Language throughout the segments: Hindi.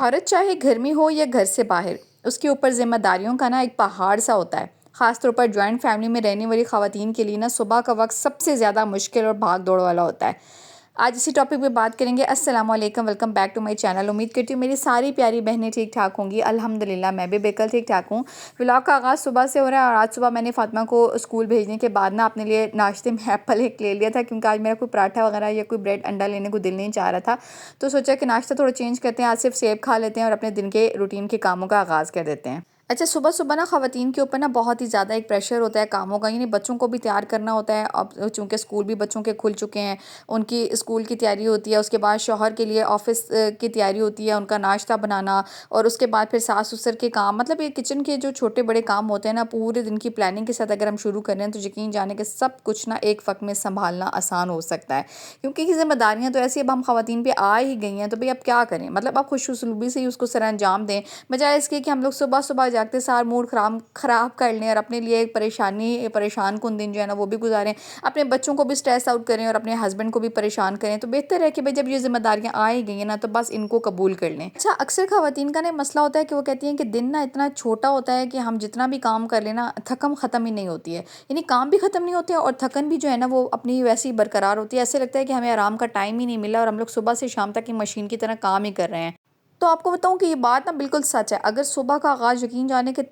औरत चाहे घर में हो या घर से बाहर, उसके ऊपर ज़िम्मेदारियों का ना एक पहाड़ सा होता है। ख़ास तौर पर जॉइंट फैमिली में रहने वाली ख़वातीन के लिए ना सुबह का वक्त सबसे ज़्यादा मुश्किल और भाग दौड़ वाला होता है। आज इसी टॉपिक पे बात करेंगे। अस्सलाम वालेकुम, welcome back to my channel. उम्मीद करती हूँ मेरी सारी प्यारी बहनें ठीक ठाक होंगी। अल्हम्दुलिल्लाह मैं भी बिल्कुल ठीक ठाक हूँ। व्लॉग का आगाज़ सुबह से हो रहा है और आज सुबह मैंने फ़ातिमा को स्कूल भेजने के बाद ना अपने लिए नाश्ते में एप्पल एक ले लिया था, क्योंकि आज मेरा कोई पराठा वगैरह या कोई ब्रेड अंडा लेने को दिल नहीं चाह रहा था। तो सोचा कि नाश्ता थोड़ा चेंज करते हैं, आज सिर्फ सेब खा लेते हैं और अपने दिन के रूटीन के कामों का आगाज़ कर देते हैं। अच्छा, सुबह सुबह ना ख़वातीन के ऊपर ना बहुत ही ज़्यादा एक प्रेशर होता है कामों का, यानी बच्चों को भी तैयार करना होता है। अब चूँकि स्कूल भी बच्चों के खुल चुके हैं, उनकी स्कूल की तैयारी होती है, उसके बाद शौहर के लिए ऑफ़िस की तैयारी होती है, उनका नाश्ता बनाना, और उसके बाद फिर सास-ससुर के काम, मतलब ये किचन के जो छोटे बड़े काम होते हैं ना, पूरे दिन की प्लानिंग के साथ अगर हम शुरू करें तो यकीन जाने कि सब कुछ ना एक वक़्त में सँभालना आसान हो सकता है। क्योंकि ये ज़िम्मेदारियाँ तो ऐसी अब हम ख़वातीन पे आ ही गई हैं, तो भई अब क्या करें? मतलब अब खुश-उस्लूबी से ही उसको सर-अंजाम दें, बजाय इसके कि हम लोग सुबह-सुबह जागते सार मूड ख़राब कर लें और अपने लिए एक परेशान कुन दिन जो है ना वो भी गुज़ारें, अपने बच्चों को भी स्ट्रेस आउट करें और अपने हस्बैंड को भी परेशान करें। तो बेहतर है कि भई जब ये ज़िम्मेदारियाँ आ ही गई हैं ना, तो बस इनको कबूल कर लें। अच्छा, अक्सर ख़वातीन का ना मसला होता है कि वो कहती हैं कि दिन ना इतना छोटा होता है कि हम जितना भी काम कर लें ना, थकन ख़त्म ही नहीं होती है। यानी काम भी ख़त्म नहीं होते और थकन भी जो है ना वो अपनी वैसे ही बरकरार होती है। ऐसे लगता है कि हमें आराम का टाइम ही नहीं मिला और हम लोग सुबह से शाम तक की मशीन की तरह काम ही कर रहे हैं। तो आपको बताऊँ कि ये बात ना बिल्कुल सच है। अगर सुबह का आगाज़ यकीन जाने कि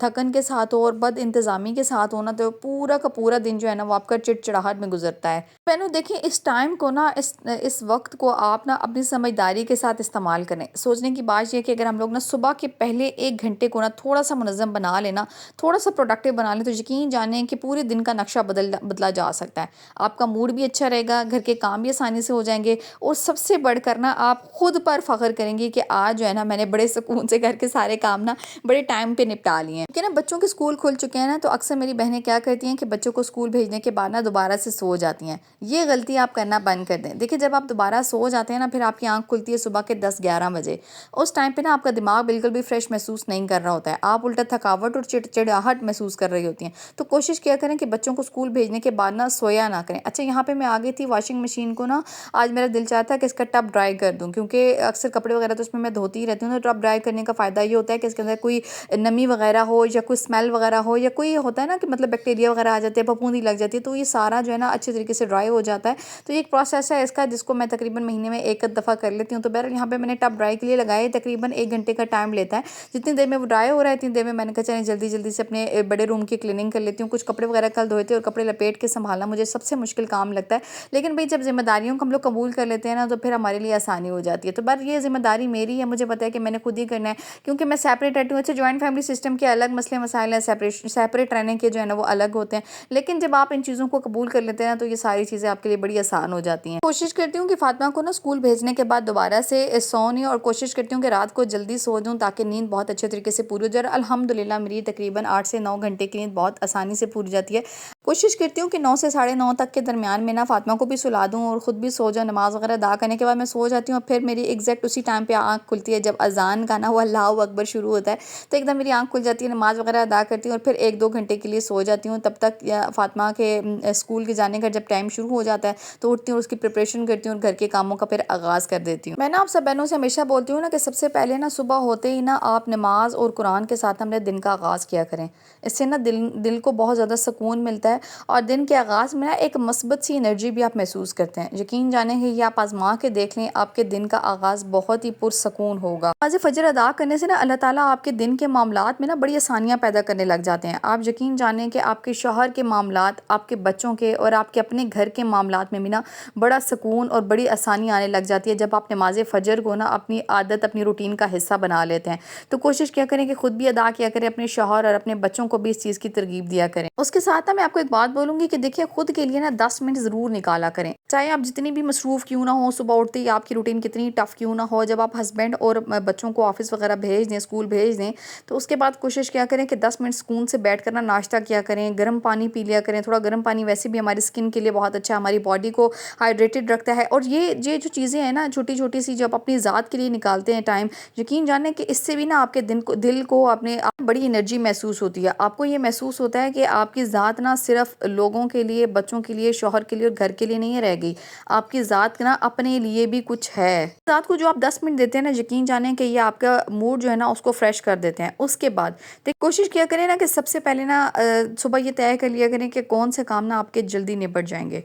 थकन के साथ हो और बदइंतज़ामी के साथ हो ना, तो पूरा का पूरा दिन जो है ना वो आपका चिड़चिड़ाहट में गुज़रता है। मैंने देखिए इस टाइम को ना, इस वक़्त को आप ना अपनी समझदारी के साथ इस्तेमाल करें। सोचने की बात ये है कि अगर हम लोग ना सुबह के पहले 1 घंटे को ना थोड़ा-सा मुनज़्ज़म बना लें ना, थोड़ा-सा प्रोडक्टिव बना लें, तो यकीन जानें कि पूरे दिन का नक्शा बदला जा सकता है। आपका मूड भी अच्छा रहेगा, घर के काम भी आसानी से हो जाएँगे और सबसे बढ़कर ना आप खुद पर फ़ख्र करेंगी कि आज जो है ना मैंने बड़े सुकून से घर के सारे काम ना बड़े टाइम पे निपटा लिए हैं। क्योंकि ना बच्चों के स्कूल खुल चुके हैं ना, तो अक्सर मेरी बहनें क्या करती हैं कि बच्चों को स्कूल भेजने के बाद ना दोबारा से सो जाती हैं। ये गलती आप करना बंद कर दें। देखिए, जब आप दोबारा सो जाते हैं ना, फिर आपकी आँख खुलती है सुबह के 10-11 बजे। उस टाइम पे ना आपका दिमाग बिल्कुल भी फ्रेश महसूस नहीं कर रहा होता है। आप उल्टा थकावट और चिड़चिड़ाहट महसूस कर रही होती हैं। तो कोशिश किया करें कि बच्चों को स्कूल भेजने के बाद ना सोया ना करें। अच्छा, यहाँ पे मैं आ गई थी वॉशिंग मशीन को ना, आज मेरा दिल चाहता है कि इसका टब ड्राई कर दूँ, क्योंकि अक्सर कपड़े वगैरह तो उसमें मैं धोती ही रहती हूँ। तो टब ड्राई करने का फ़ायदा ये होता है कि इसके अंदर कोई नमी वगैरह हो या कोई स्मेल वगैरह हो या कोई होता है ना कि मतलब बैक्टीरिया वगैरह आ जाते हैं, फफूंदी लग जाती है, तो ये सारा जो है ना अच्छे तरीके से ड्राई हो जाता है। तो ये एक प्रोसेस है इसका, जिसको मैं तकरीबन महीने में एक दफ़ा कर लेती हूँ। तो बहरहाल यहाँ पे मैंने टब ड्राई के लिए लगाया, तकरीबन 1 घंटे का टाइम लेता है। जितनी देर में वो ड्राई हो रहा है, इतनी देर में मैंने कहा चलें जल्दी जल्दी से अपने बड़े रूम की क्लीनिंग कर लेती हूँ। कुछ कपड़े वगैरह कल धोए थे और कपड़े लपेट के संभालना मुझे सबसे मुश्किल काम लगता है। लेकिन भाई जब जिम्मेदारियों को हम लोग कबूल कर लेते हैं ना, तो फिर हमारे लिए आसानी हो जाती है। तो बस ये जिम्मेदारी मेरी है, मुझे पता है कि मैंने खुद ही करना है, क्योंकि मैं सेपरेट रहती हूँ। अच्छा, जॉइंट फैमिली सिस्टम के अलग मसले मसाइल हैं, सेपरेट रहने के जो है ना वो अलग होते हैं। लेकिन जब आप इन चीज़ों को कबूल कर लेते हैं ना, तो ये सारी चीज़ें आपके लिए बड़ी आसान हो जाती हैं। कोशिश करती हूँ कि फातिमा को ना स्कूल भेजने के बाद दोबारा से सो नहीं, और कोशिश करती हूँ कि रात को जल्दी सो जाऊँ ताकि नींद बहुत अच्छे तरीके से पूरी हो जाए। अल्हम्दुलिल्लाह मेरी तकरीबन 8 से 9 घंटे की नींद बहुत आसानी से पूरी जाती है। कोशिश करती हूँ कि 9 से साढ़े 9 तक के दरमियान में ना फातिमा को भी सुला दूँ और ख़ुद भी सो जाऊँ। नमाज़ वगैरह अदा करने के बाद मैं सो जाती हूँ और फिर मेरी एग्जैक्ट उसी टाइम पे आँख खुलती है जब अज़ान का ना वो अल्लाहु अकबर शुरू होता है। तो एकदम मेरी आँख खुल जाती है, नमाज़ वगैरह अदा करती हूँ और फिर 1-2 घंटे के लिए सो जाती हूँ। तब तक या फातिमा के स्कूल के जाने का जब टाइम शुरू हो जाता है, तो उठती हूँ, उसकी प्रिपरेशन करती हूँ और घर के कामों का फिर आगाज़ कर देती हूँ। मैं ना आप सब बहनों से हमेशा बोलती हूँ ना कि सबसे पहले ना सुबह होते ही ना आप नमाज और कुरान के साथ अपने दिन का आगाज़ किया करें। इससे ना दिल को बहुत ज़्यादा सुकून मिलता है और दिन के आगाज़ में ना एक मस्बत सी एनर्जी भी आप महसूस करते हैं। यकीन जाने कि ये आप आज़मा के देख लें, आपके दिन का आगाज़ बहुत ही पुरसकून होगा। नमाज़ फ़जर अदा करने से ना अल्लाह ताला आपके दिन के मामलात में ना बड़ी आसानियाँ पैदा करने लग जाते हैं। आप यकीन जानें कि आपके शौहर के मामलात, आपके बच्चों के और आपके अपने घर के मामलात में भी ना बड़ा सुकून और बड़ी आसानी आने लग जाती है, जब आप नमाज़ फ़जर को ना अपनी आदत, अपनी रूटीन का हिस्सा बना लेते हैं। तो कोशिश क्या करें कि खुद भी अदा किया करें, अपने शौहर और अपने बच्चों को भी इस चीज़ की तरगीब दिया करें। उसके साथ ना मैं आपको एक बात बोलूँगी कि देखिए, खुद के लिए ना 10 मिनट ज़रूर निकाला करें। चाहे आप जितनी भी मसरूफ़ क्यों ना हो, सुबह उठते ही आपकी रूटीन कितनी टफ़ क्यों ना हो, जब आप हस्बैंड और बच्चों को ऑफ़िस वगैरह भेज दें, स्कूल भेज दें, तो उसके बाद कोशिश क्या करें कि 10 मिनट सुकून से बैठ कर ना नाश्ता किया करें, गर्म पानी पी लिया करें। थोड़ा गर्म पानी वैसे भी हमारी स्किन के लिए बहुत अच्छा है, हमारी बॉडी को हाइड्रेटेड रखता है। और ये जो चीज़ें हैं ना छोटी-छोटी सी, जो आप अपनी ज़ात के लिए निकालते हैं टाइम, यकीन जानें कि इससे भी ना आपके दिल को अपने आप बड़ी एनर्जी महसूस होती है। आपको ये महसूस होता है कि आपकी ज़ात ना सिर्फ सिर्फ लोगों के लिए, बच्चों के लिए, शौहर के लिए और घर के लिए नहीं रह गई। आपकी ज़ात ना अपने लिए भी कुछ है। ज़ात को जो आप 10 मिनट देते हैं ना, यकीन जानें कि ये आपका मूड जो है ना उसको फ्रेश कर देते हैं। उसके बाद कोशिश किया करें ना कि सबसे पहले ना सुबह ये तय कर लिया करें कि कौन से काम ना आपके जल्दी निपट जाएंगे।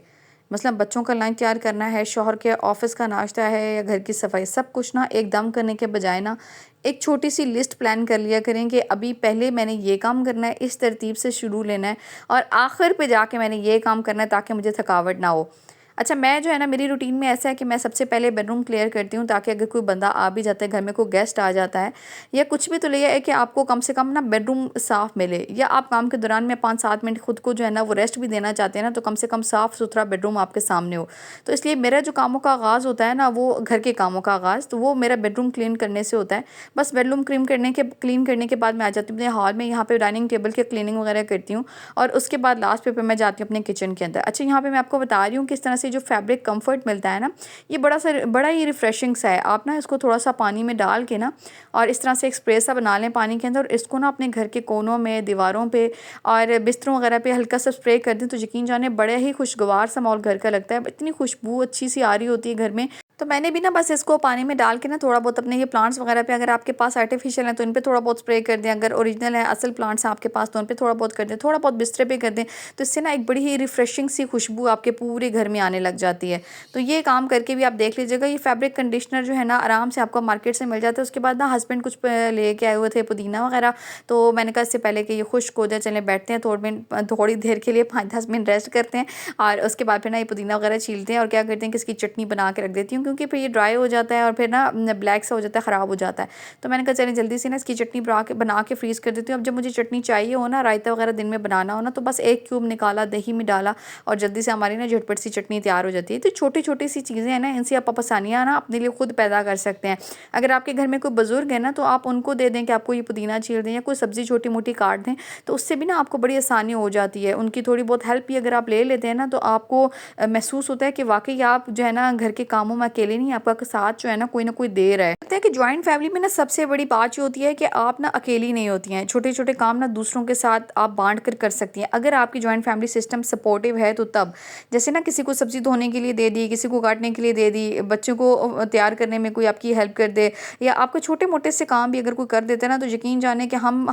मसलन बच्चों का लंच तैयार करना है, शौहर के ऑफिस का नाश्ता है या घर की सफाई, सब कुछ ना एकदम करने के बजाय ना एक छोटी सी लिस्ट प्लान कर लिया करें कि अभी पहले मैंने ये काम करना है, इस तरतीब से शुरू लेना है और आखिर पे जाके मैंने ये काम करना है ताकि मुझे थकावट ना हो। अच्छा, मैं जो है ना मेरी रूटीन में ऐसा है कि मैं सबसे पहले बेडरूम क्लियर करती हूँ ताकि अगर कोई बंदा आ भी जाता है, घर में कोई गेस्ट आ जाता है या कुछ भी, तो ये है कि आपको कम से कम ना बेडरूम साफ़ मिले, या आप काम के दौरान में 5-7 मिनट खुद को जो है ना वो रेस्ट भी देना चाहते हैं ना, तो कम से कम साफ़ सुथरा बेडरूम आपके सामने हो। तो इसलिए मेरा जो कामों का आगाज़ होता है ना, वो घर के कामों का आगाज़ तो वो मेरा बेडरूम क्लीन करने से होता है। बस बेडरूम क्लीन करने के बाद मैं आ जाती हूँ अपने हॉल में, यहाँ पे डाइनिंग टेबल के क्लीनिंग वगैरह करती हूँ और उसके बाद लास्ट पे मैं जाती हूँ अपने किचन के अंदर। अच्छा, यहाँ पे मैं आपको बता रही हूँ किस तरह से जो फैब्रिक कंफर्ट मिलता है ना, ये बड़ा ही रिफ्रेशिंग सा है। आप ना इसको थोड़ा सा पानी में डाल के ना और इस तरह से एक स्प्रे सा बना लें पानी के अंदर और इसको ना अपने घर के कोनों में, दीवारों पे और बिस्तरों वगैरह पे हल्का सा स्प्रे कर दें, तो यकीन जाने बड़ा ही खुशगवार सा माहौल घर का लगता है। इतनी खुशबू अच्छी सी आ रही होती है घर में। तो मैंने भी ना बस इसको पानी में डाल के ना थोड़ा बहुत अपने ये प्लांट्स वगैरह पे, अगर आपके पास आर्टिफिशियल है तो इन पे थोड़ा बहुत स्प्रे कर दें, अगर ओरिजिनल है, असल प्लांट्स हैं आपके पास तो उन पे थोड़ा बहुत कर दें, थोड़ा बहुत बिस्तरे पे कर दें, तो इससे ना एक बड़ी ही रिफ्रेशिंग सी खुशबू आपके पूरे घर में आने लग जाती है। तो ये काम करके भी आप देख लीजिएगा। ये फैब्रिक कंडीशनर जो है ना आराम से आपको मार्केट से मिल जाता है। उसके बाद ना हस्बैंड कुछ लेके आए हुए थे पुदीना वगैरह, तो मैंने कहा इससे पहले कि ये खुश्क हो जाए चले बैठते हैं थोड़ी देर के लिए 5-10 मिनट रेस्ट करते हैं और उसके बाद फिर ना ये पुदीना वगैरह छीलते हैं और क्या करते हैं कि इसकी चटनी बना के रख देती हूँ, क्योंकि फिर ये ड्राई हो जाता है और फिर ना ब्लैक सा हो जाता है, ख़राब हो जाता है। तो मैंने कहा चलें जल्दी से ना इसकी चटनी बना के फ्रीज़ कर देती हूँ। अब जब मुझे चटनी चाहिए हो ना, रायता वगैरह दिन में बनाना हो ना, तो बस एक क्यूब निकाला, दही में डाला और जल्दी से हमारी ना झटपट सी चटनी तैयार हो जाती है। तो छोटी छोटी सी चीज़ें हैं ना, इनसे आप आसानियाँ ना अपने लिए खुद पैदा कर सकते हैं। अगर आपके घर में कोई बुजुर्ग है ना, तो आप उनको दे दें कि आपको ये पुदीना छील दें या कोई सब्ज़ी छोटी मोटी काट दें, तो उससे भी ना आपको बड़ी आसानी हो जाती है। उनकी थोड़ी बहुत हेल्प भी अगर आप ले लेते हैं ना, तो आपको महसूस होता है कि वाकई आप जो है ना घर के कामों में अकेले नहीं, आपका साथ जो है ना कोई दे रहा है। लगता है कि जॉइंट फैमिली में ना सबसे बड़ी बात ये होती है कि आप ना अकेली नहीं होती हैं। छोटे छोटे काम ना दूसरों के साथ आप बांट कर कर सकती हैं, अगर आपकी जॉइंट फैमिली सिस्टम सपोर्टिव है तो तब। जैसे ना किसी को सब्जी धोने के लिए दे दी, किसी को काटने के लिए दे दी, बच्चों को तैयार करने में कोई आपकी हेल्प कर दे, या आपको छोटे मोटे से काम भी अगर कोई कर देते हैं ना, तो यकीन जाने कि हम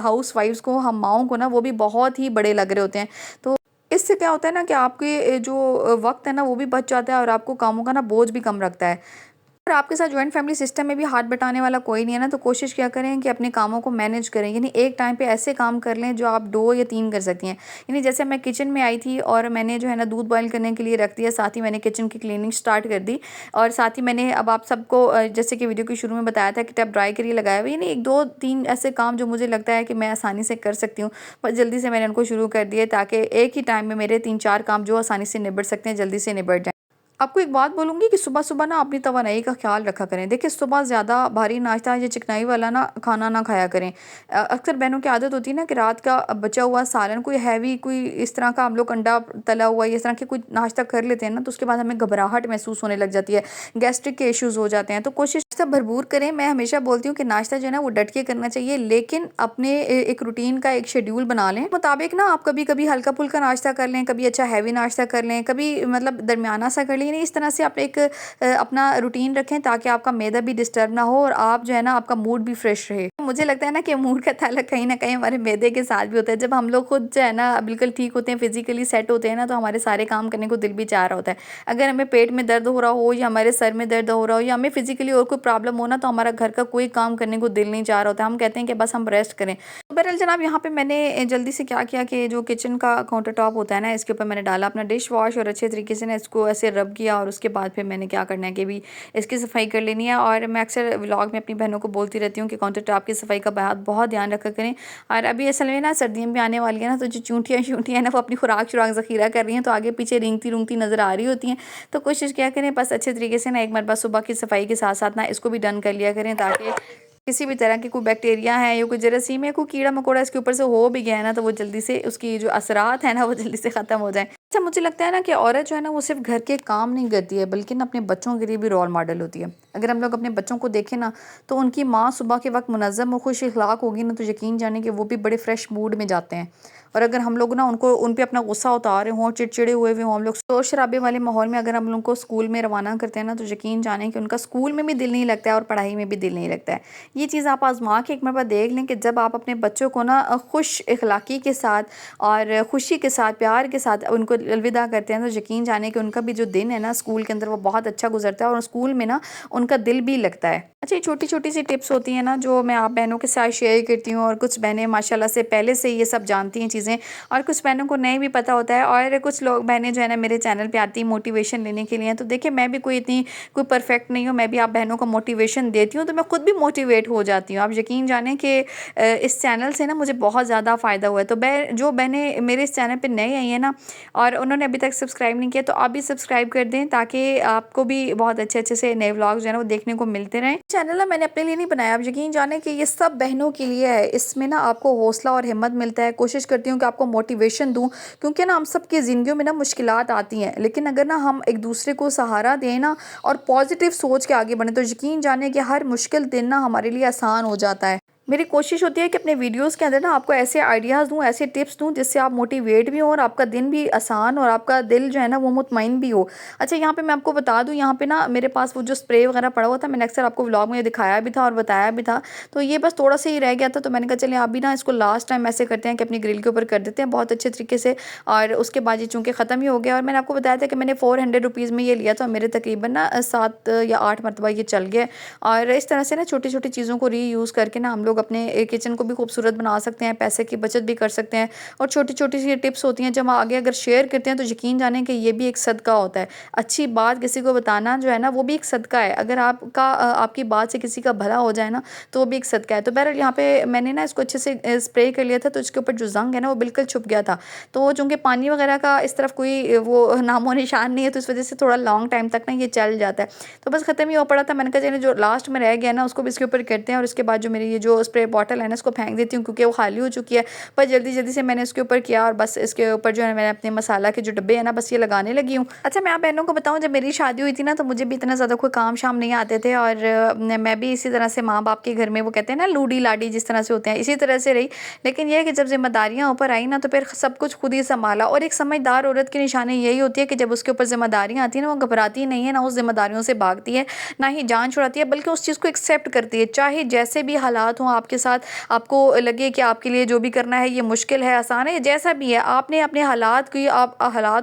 हाउस वाइफ्स को, हम माओं को ना वो भी बहुत ही बड़े लग रहे होते हैं। तो इससे क्या होता है ना कि आपके जो वक्त है ना वो भी बच जाता है और आपको कामों का ना बोझ भी कम लगता है। और आपके साथ जॉइंट फैमिली सिस्टम में भी हाथ बटाने वाला कोई नहीं है ना, तो कोशिश क्या करें कि अपने कामों को मैनेज करें, यानी एक टाइम पे ऐसे काम कर लें जो आप 2 या 3 कर सकती हैं। यानी जैसे मैं किचन में आई थी और मैंने जो है ना दूध बॉयल करने के लिए रख दिया, साथ ही मैंने किचन की क्लीनिंग स्टार्ट कर दी और साथ ही मैंने अब आप सबको जैसे कि वीडियो के शुरू में बताया था कि टब ड्राई करिए लगाया हुआ, यानी 1-2-3 ऐसे काम जो मुझे लगता है कि मैं आसानी से कर सकती हूँ, बस जल्दी से मैंने उनको शुरू कर दिए ताकि एक ही टाइम में मेरे 3-4 काम जो आसानी से निबट सकते हैं जल्दी से निबट जाएँ। आपको एक बात बोलूँगी कि सुबह-सुबह ना अपनी तवानाई का ख़्याल रखा करें। देखिए, सुबह ज़्यादा भारी नाश्ता या चिकनाई वाला ना खाना ना खाया करें। अक्सर बहनों की आदत होती है ना कि रात का बचा हुआ सालन, कोई हैवी, कोई इस तरह का हम लोग अंडा तला हुआ या इस तरह के कोई नाश्ता कर लेते हैं ना, तो उसके बाद हमें घबराहट महसूस होने लग जाती है, गैस्ट्रिक के इश्यूज़ हो जाते हैं। तो कोशिश सब भरपूर करें। मैं हमेशा बोलती हूँ कि नाश्ता जो है ना वो डट के करना चाहिए, लेकिन अपने एक रूटीन का एक शेड्यूल बना लें। मुताबिक ना आप कभी-कभी हल्का-फुल्का नाश्ता कर लें, कभी अच्छा हैवी नाश्ता कर लें, कभी मतलब दरमियाना सा कर लें। यानी इस तरह से आप एक अपना रूटीन रखें ताकि आपका मैदा भी डिस्टर्ब ना हो और आप जो है ना आपका मूड भी फ्रेश रहे। मुझे लगता है ना कि मूड का ताल्लुक कहीं न कहीं हमारे मैदे के साथ भी होता है। जब हम लोग खुद जो है ना बिल्कुल ठीक होते हैं, फिज़िकली सेट होते हैं ना, तो हमारे सारे काम करने को दिल भी चाह रहा होता है। अगर हमें पेट में दर्द हो रहा हो या हमारे सर में दर्द हो रहा हो या हमें फिज़िकली और कोई प्रॉब्लम हो ना, तो हमारा घर का कोई काम करने को दिल नहीं चाह रहा होता। हम कहते हैं कि बस हम रेस्ट करें। तो बहरहाल जनाब, यहाँ पे मैंने जल्दी से क्या किया कि जो किचन का काउंटर टॉप होता है ना, इसके ऊपर मैंने डाला अपना डिश वॉश और अच्छे तरीके से ना इसको ऐसे रब किया और उसके बाद फिर मैंने क्या करना है कि भी इसकी सफाई कर लेनी है। और मैं अक्सर व्लॉग में अपनी बहनों को बोलती रहती हूँ कि काउंटर टॉप की सफाई का बहुत ध्यान रखा करें। और अभी असल में ना सर्दियाँ भी आने वाली है ना, तो जो चूंटियाँ हैं ना वो अपनी खुराक ज़ख़ीरा कर रही हैं, तो आगे पीछे रेंगती नज़र आ रही होती हैं। तो कोशिश क्या करें, बस अच्छे तरीके से ना एक मरतबा सुबह की सफाई के साथ साथ ना इसको भी डन कर लिया करें, ताकि किसी भी तरह की कोई बैक्टीरिया है या कोई जरासीम या कोई कीड़ा मकोड़ा इसके ऊपर से हो भी गया है ना, तो वो जल्दी से उसकी जो असरात है ना वो जल्दी से ख़त्म हो जाए। अच्छा, मुझे लगता है ना कि औरत जो है ना वो सिर्फ घर के काम नहीं करती है, बल्कि ना अपने बच्चों के लिए भी रोल मॉडल होती है। अगर हम लोग अपने बच्चों को देखें ना, तो उनकी माँ सुबह के वक्त मुनज़्ज़म और खुश अखलाक होगी ना, तो यकीन जाने कि वो भी बड़े फ्रेश मूड में जाते हैं। और अगर हम लोग ना उनको उन पे अपना गुस्सा उतार रहे हों, चिड़चिड़े हुए हों, हम लोग शोर शराबे वाले माहौल में अगर हम लोग को स्कूल में रवाना करते हैं ना, तो यकीन जाने कि उनका स्कूल में भी दिल नहीं लगता है और पढ़ाई में भी दिल नहीं लगता है। ये चीज़ आप आजमा के एक मरतबा देख लें कि जब आप अपने बच्चों को ना खुश अखलाकी के साथ और खुशी के साथ, प्यार के साथ उनको अलविदा करते हैं, तो यकीन जाने कि उनका भी जो दिन है ना स्कूल के अंदर वो बहुत अच्छा गुजरता है और स्कूल में ना उनका दिल भी लगता है। अच्छा, ये छोटी-छोटी सी टिप्स होती हैं ना जो मैं आप बहनों के साथ शेयर करती हूँ, और कुछ बहनें माशाल्लाह से पहले से ये सब जानती हैं चीज़ें, और कुछ बहनों को नहीं भी पता होता है, और कुछ लोग बहनें जो है ना मेरे चैनल पे आती हैं मोटिवेशन लेने के लिए। तो देखिए, मैं भी कोई इतनी कोई परफेक्ट नहीं हूँ, मैं भी आप बहनों को मोटिवेशन देती हूँ, तो मैं खुद भी मोटिवेट हो जाती हूँ। आप यकीन जानें कि इस चैनल से ना मुझे बहुत ज़्यादा फ़ायदा हुआ है। तो जो बहनें मेरे इस चैनल पे नई आई हैं ना और उन्होंने अभी तक सब्सक्राइब नहीं किया, तो आप भी सब्सक्राइब कर दें, ताकि आपको भी बहुत अच्छे-अच्छे से नए व्लॉग्स जो है ना वो देखने को मिलते रहें। चैनल ना मैंने अपने लिए नहीं बनाया, आप यकीन जानें कि ये सब बहनों के लिए है। इसमें ना आपको हौसला और हिम्मत मिलता है। कोशिश करती हूँ कि आपको मोटिवेशन दूँ, क्योंकि ना हम सबकी ज़िंदगियों में ना मुश्किलात आती हैं, लेकिन अगर ना हम एक दूसरे को सहारा दें ना और पॉजिटिव सोच के आगे बढ़ें, तो यकीन जानें कि हर मुश्किल दिन ना हमारे लिए आसान हो जाता है। मेरी कोशिश होती है कि अपने वीडियोज़ के अंदर ना आपको ऐसे आइडियाज़ दूँ, ऐसे टिप्स दूँ, जिससे आप मोटिवेट भी हों और आपका दिन भी आसान और आपका दिल जो है ना वो मुतमईन भी हो। अच्छा, यहाँ पे मैं आपको बता दूँ, यहाँ पे ना मेरे पास वो जो स्प्रे वगैरह पड़ा हुआ था, मैंने अक्सर आपको व्लॉग में दिखाया भी था और बताया भी था। तो ये बस थोड़ा सा ही रह गया था, तो मैंने कहा चलिए आप भी ना इसको लास्ट टाइम ऐसे करते हैं कि अपनी ग्रिल के ऊपर कर देते हैं बहुत अच्छे तरीके से, और उसके बाद ये चूँकि ख़त्म ही हो गया। और मैंने आपको बताया था कि मैंने 400 रुपीज़ में ये लिया था, मेरे तकरीबन ना 7 या 8 मरतबा ये चल गया। और इस तरह से ना छोटी-छोटी चीज़ों को रीयूज़ करके ना हम लोग अपने किचन को भी खूबसूरत बना सकते हैं, पैसे की बचत भी कर सकते हैं। और छोटी-छोटी सी टिप्स होती हैं, जब हम आगे अगर शेयर करते हैं, तो यकीन जानें कि ये भी एक सदका होता है। अच्छी बात किसी को बताना जो है ना वो भी एक सदका है। अगर आपकी बात से किसी का भला हो जाए ना, तो वो भी एक सदका है। तो बहरहाल यहाँ पे मैंने ना इसको अच्छे से स्प्रे कर लिया था, तो इसके ऊपर जो ज़ंग है ना वो बिल्कुल छुप गया था। तो चूँकि पानी वगैरह का इस तरफ कोई वो नामो निशान नहीं है, तो इस वज़ह से थोड़ा लॉन्ग टाइम तक ना ये चल जाता है। तो बस ख़त्म ही हो पड़ा था। मैंने कहा चलिए जो लास्ट में रह गया ना उसको भी इसके ऊपर करते हैं, और उसके बाद जो मेरी ये जो स्प्रे बॉटल है ना इसको फेंक देती हूँ, क्योंकि वो खाली हो चुकी है। पर जल्दी-जल्दी से मैंने इसके ऊपर किया, और बस इसके ऊपर जो है मैंने अपने मसाला के जो डब्बे हैं ना बस ये लगाने लगी हूँ। अच्छा, मैं आप बहनों को बताऊँ, जब मेरी शादी हुई थी ना, तो मुझे भी इतना ज़्यादा कोई काम-शाम नहीं आते थे, और मैं भी इसी तरह से माँ-बाप के घर में वो कहते हैं ना लूडी-लाडी जिस तरह से होते हैं, इसी तरह से रही। लेकिन ये है कि जब ज़िम्मेदारियाँ ऊपर आई ना, तो फिर सब कुछ खुद ही सँभाला। और एक समझदार औरत की निशानी यही होती है कि जब उसके ऊपर ज़िम्मेदारियाँ आती हैं ना, वो घबराती नहीं है, ना उस ज़िम्मेदारियों से भागती है, ना ही जान छुड़ाती है, बल्कि उस चीज़ को एक्सेप्ट करती है। चाहे जैसे भी हालात हों आपके साथ, आपको लगे कि आपके लिए जो भी करना है ये मुश्किल है, आसान है, जैसा भी है, आपने अपने हालात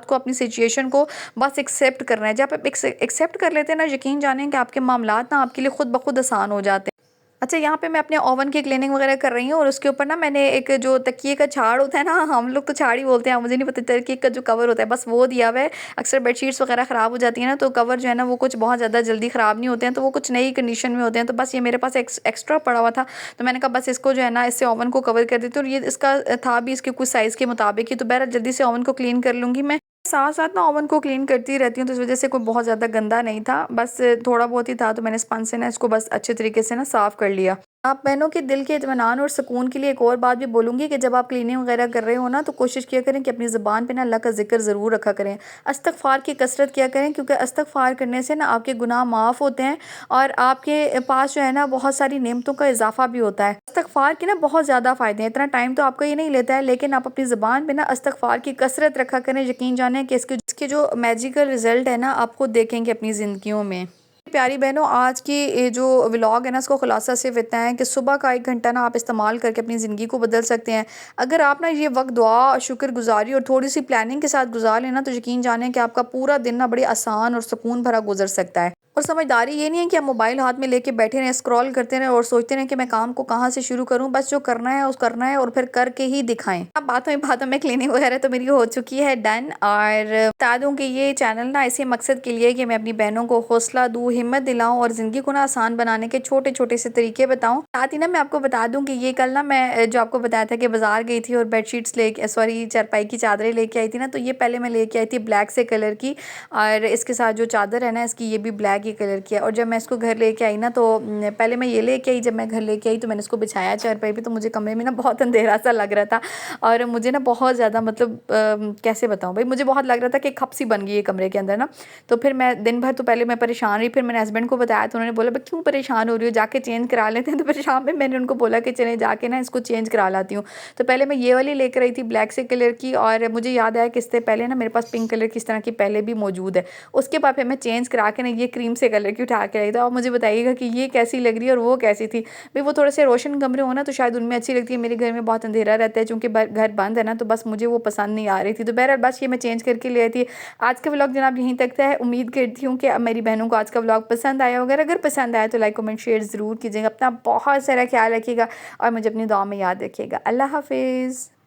को, अपनी सिचुएशन को बस एक्सेप्ट करना है। जब आप एक्सेप्ट कर लेते हैं ना, यकीन जानें कि आपके मामलात ना आपके लिए खुद ब खुद आसान हो जाते हैं। अच्छा, यहाँ पे मैं अपने ओवन की क्लीनिंग वगैरह कर रही हूँ, और उसके ऊपर ना मैंने एक जो तकिए का छाड़ होता है ना, हम लोग तो छाड़ ही बोलते हैं, मुझे नहीं पता, तकिए का जो कवर होता है बस वो दिया हुआ है। अक्सर बेडशीट्स वगैरह ख़राब हो जाती है ना, तो कवर जो है ना वो कुछ बहुत ज़्यादा जल्दी ख़राब नहीं होते हैं, तो वो कुछ नई कंडीशन में होते हैं। तो बस ये मेरे पास एक्स्ट्रा पड़ा हुआ था, तो मैंने कहा बस इसको जो है ना इससे ओवन को कवर कर देती हूँ। और ये इसका था भी इसके कुछ साइज़ के मुताबिक ही, तो बहरहाल जल्दी से ओवन को क्लीन कर लूँगी मैं। साथ-साथ ना ओवन को क्लीन करती रहती हूँ, तो इस वज़ह से कोई बहुत ज़्यादा गंदा नहीं था, बस थोड़ा बहुत ही था, तो मैंने स्पंज से ना इसको बस अच्छे तरीके से ना साफ़ कर लिया। आप बहनों के दिल के इत्मीनान और सुकून के लिए एक और बात भी बोलूँगी कि जब आप क्लीनिंग वगैरह कर रहे हो ना, तो कोशिश किया करें कि अपनी ज़ुबान पे ना अल्लाह का ज़िक्र ज़रूर रखा करें। इस्तिग़फ़ार की कसरत किया करें, क्योंकि इस्तिग़फ़ार करने से ना आपके गुनाह माफ़ होते हैं, और आपके पास जो है ना बहुत सारी नेमतों का इज़ाफ़ा भी होता है। इस्तिग़फ़ार के ना बहुत ज़्यादा फ़ायदे हैं, इतना टाइम तो आपका ये नहीं लेता है, लेकिन आप अपनी ज़ुबान पे ना इस्तिग़फ़ार की कसरत रखा करें। यकीन जानें कि इसके जो मैजिकल रिज़ल्ट है ना, आप खुद देखेंगे अपनी ज़िंदगियों में। प्यारी बहनों, आज की ये जो व्लॉग है ना, इसको खुलासा सिर्फ इतना है कि सुबह का 1 घंटा ना आप इस्तेमाल करके अपनी ज़िंदगी को बदल सकते हैं। अगर आप ना ये वक्त दुआ, शुक्रगुज़ारी और थोड़ी सी प्लानिंग के साथ गुजार लेना, तो यकीन जानें कि आपका पूरा दिन ना बड़ी आसान और सुकून भरा गुजर सकता है। और समझदारी ये नहीं है कि आप मोबाइल हाथ में लेके बैठे रहें, स्क्रॉल करते रहें और सोचते रहें कि मैं काम को कहाँ से शुरू करूँ। बस जो करना है उस करना है, और फिर करके ही दिखाएं। अब बातों में क्लीनिंग वगैरह तो मेरी हो चुकी है डन, और बता दूं कि ये चैनल ना इसी मकसद के लिए कि मैं अपनी बहनों को हौसला दूँ, हिम्मत दिलाऊं, और ज़िंदगी को ना आसान बनाने के छोटे-छोटे से तरीके बताऊं। साथ ही ना मैं आपको बता दूं कि ये कल ना मैं जो आपको बताया था कि बाज़ार गई थी और बेडशीट्स लेके, सॉरी, चारपाई की चादरें लेके आई थी ना, तो ये पहले मैं लेके आई थी ब्लैक से कलर की, और इसके साथ जो चादर है ना इसकी, ये भी ब्लैक ब्लैक ही कलर की है। और जब मैं इसको घर लेके आई ना तो पहले मैं ये लेके आई, जब मैं घर लेके आई तो मैंने इसको बिछाया चारपाई पे, तो मुझे कमरे में ना बहुत अंधेरा सा लग रहा था और मुझे ना बहुत ज़्यादा मतलब कैसे बताऊँ भाई, मुझे बहुत लग रहा था कि खप सी बन गई है कमरे के अंदर ना। तो फिर मैं दिन भर तो पहले मैं परेशान रही, फिर मैंने हस्बैंड को बताया तो उन्होंने बोला भाई क्यों परेशान हो रही हो, जाके चेंज करा लेते हैं। तो फिर शाम में मैंने उनको बोला कि चले जाके ना इसको चेंज करा लाती हूँ। तो पहले मैं ये वाली लेकर आई थी ब्लैक से कलर की, और मुझे याद आया कि इससे पहले ना मेरे पास पिंक कलर की इस तरह की पहले भी मौजूद है। उसके बाद फिर मैं चेंज करा के ना ये क्रीम से कलर की उठा के आई। तो आप मुझे बताइएगा कि ये कैसी लग रही है और वो कैसी थी। भाई वो थोड़े से रोशन कमरे हो ना तो शायद उनमें अच्छी लगती है, मेरे घर में बहुत अंधेरा रहता है चूँकि घर बंद है ना, तो बस मुझे वो पसंद नहीं आ रही थी। तो बहरहाल बस ये मैं चेंज करके ले आई थी। आज का व्लॉग जनाब यहीं तक है। उम्मीद करती हूँ कि मेरी बहनों को आज का व्लॉग पसंद आया होगा। अगर पसंद आया तो लाइक कमेंट शेयर ज़रूर कीजिएगा। अपना बहुत सारा ख्याल रखिएगा और मुझे अपनी दुआ में याद रखिएगा। अल्लाह हाफिज़।